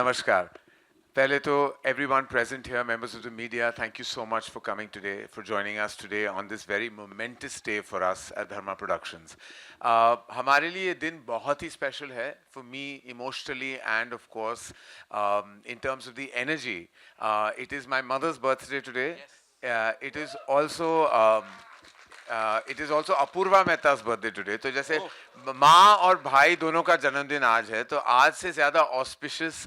Namaskar. Pehle to everyone present here, members of the media, thank you so much for coming today, for joining us today on this very momentous day for us at Dharma Productions. हमारे लिए ये दिन बहुत ही special है, for me emotionally and of course in terms of the energy. It is my mother's birthday today. It is also Apoorva मेहता's birthday today. तो जैसे माँ और भाई दोनों का जन्मदिन आज है, तो आज से ज़्यादा auspicious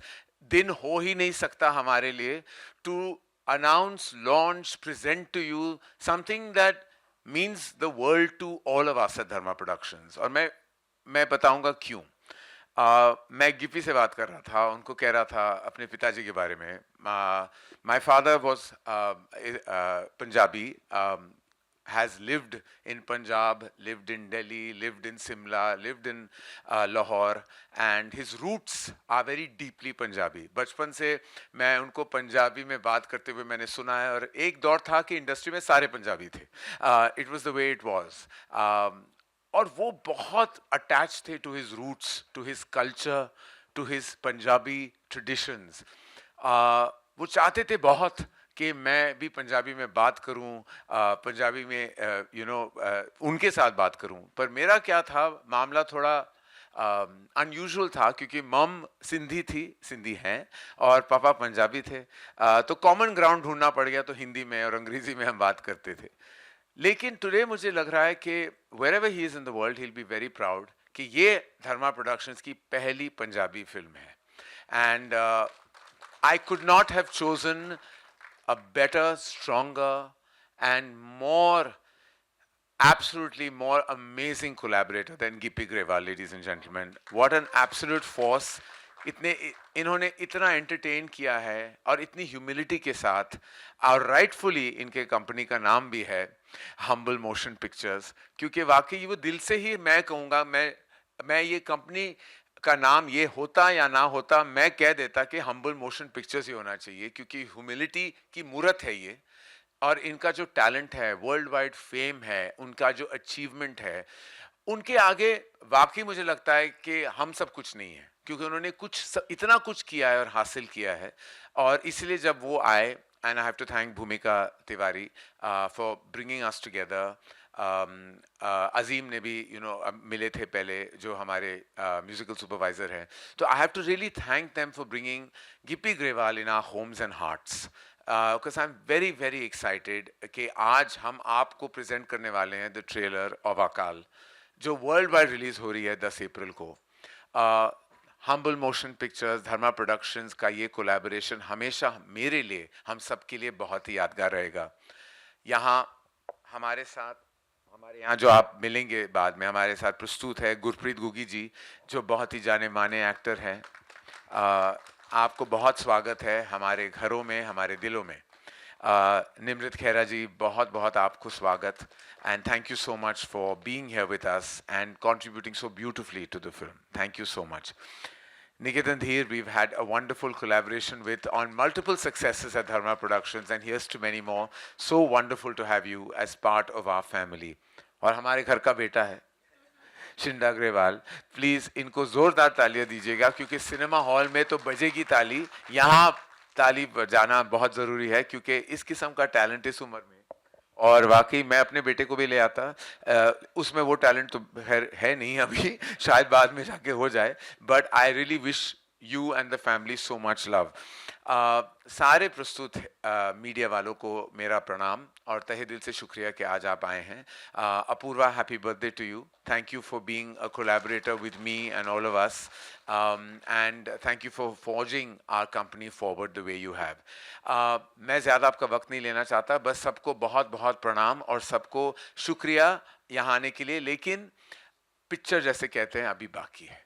दिन हो ही नहीं सकता हमारे लिए to announce, launch, present to you something that means the world to all of us at Dharma Productions. और मैं बताऊंगा क्यों. मैं गिप्पी से बात कर रहा था, उनको कह रहा था अपने पिताजी के बारे में. My father was Punjabi, has lived in Punjab, lived in Delhi, lived in Simla, lived in Lahore, and his roots are very deeply Punjabi. बचपन से मैं उनको पंजाबी में बात करते हुए मैंने सुना है और एक दौर था कि इंडस्ट्री में सारे पंजाबी थे. It was the way it was. और वो बहुत अटैच थे to his roots, to his culture, to his Punjabi traditions. वो चाहते थे बहुत कि मैं भी पंजाबी में बात करूं, पंजाबी में उनके साथ बात करूं. पर मेरा क्या था, मामला थोड़ा अनयूजुअल था क्योंकि मम सिंधी थी, सिंधी हैं, और पापा पंजाबी थे. तो कॉमन ग्राउंड ढूंढना पड़ गया, तो हिंदी में और अंग्रेजी में हम बात करते थे. लेकिन टुडे मुझे लग रहा है कि wherever he is in the world he'll be very proud कि ये धर्मा प्रोडक्शंस की पहली पंजाबी फिल्म है. And I could not have chosen a better, stronger, and absolutely more amazing collaborator than Gippy Grewal, ladies and gentlemen. What an absolute force. इन्होंने इतना entertain किया है और इतनी ह्यूमिलिटी के साथ, और राइटफुली इनके कंपनी का नाम भी है हम्बल मोशन पिक्चर्स, क्योंकि वाकई वो दिल से ही मैं कहूँगा, मैं ये कंपनी का नाम ये होता या ना होता, मैं कह देता कि हम्बल मोशन पिक्चर्स ही होना चाहिए, क्योंकि ह्यूमिलिटी की मूरत है ये. और इनका जो टैलेंट है, वर्ल्ड वाइड फेम है, उनका जो अचीवमेंट है, उनके आगे वाकई मुझे लगता है कि हम सब कुछ नहीं है, क्योंकि उन्होंने इतना कुछ किया है और हासिल किया है. और इसलिए जब वो आए, and I have to thank Bhumika Tiwari for bringing us together. Azeem ने भी मिले थे पहले, जो हमारे म्यूजिकल सुपरवाइजर हैं. तो I have to really thank them for bringing Gippy Grewal in our homes and hearts. Because I'm very very excited कि आज हम आपको प्रेजेंट करने वाले हैं द ट्रेलर ऑफ अकाल, जो वर्ल्ड वाइड रिलीज हो रही है 10 अप्रैल को. हम्बल मोशन पिक्चर्स, धर्मा प्रोडक्शंस का ये कोलैबोरेशन हमेशा मेरे लिए, हम सबके लिए बहुत ही यादगार रहेगा. यहाँ हमारे यहाँ जो आप मिलेंगे बाद में, हमारे साथ प्रस्तुत है गुरप्रीत गुगी जी, जो बहुत ही जाने माने एक्टर हैं. आपको बहुत स्वागत है हमारे घरों में, हमारे दिलों में. निमृत खेरा जी, बहुत बहुत आपको स्वागत, and thank you so much for being here with us and contributing so beautifully to the film. Thank you so much. Niketan Dheer, we've had a wonderful collaboration with on multiple successes at Dharma Productions, and here's to many more. So wonderful to have you as part of our family. और हमारे घर का बेटा है शिंदा Agarwal, please इनको जोरदार तालियां दीजिएगा, क्योंकि सिनेमा हॉल में तो बजेगी ताली, यहाँ ताली बजाना बहुत जरूरी है, क्योंकि इस किस्म का टैलेंट इस उम्र में, और वाकई मैं अपने बेटे को भी ले आता, उसमें वो टैलेंट तो है नहीं अभी, शायद बाद में जाके हो जाए. But I really wish you and the family so much love. सारे प्रस्तुत मीडिया वालों को मेरा प्रणाम और तहे दिल से शुक्रिया कि आज आप आए हैं. Apoorva, happy birthday to you. Thank you for being a collaborator with me and all of us, and thank you for forging our company forward the way you have. मैं ज़्यादा आपका वक्त नहीं लेना चाहता, बस सबको बहुत बहुत प्रणाम और सबको शुक्रिया यहाँ आने के लिए. लेकिन पिक्चर जैसे कहते हैं अभी बाकी है.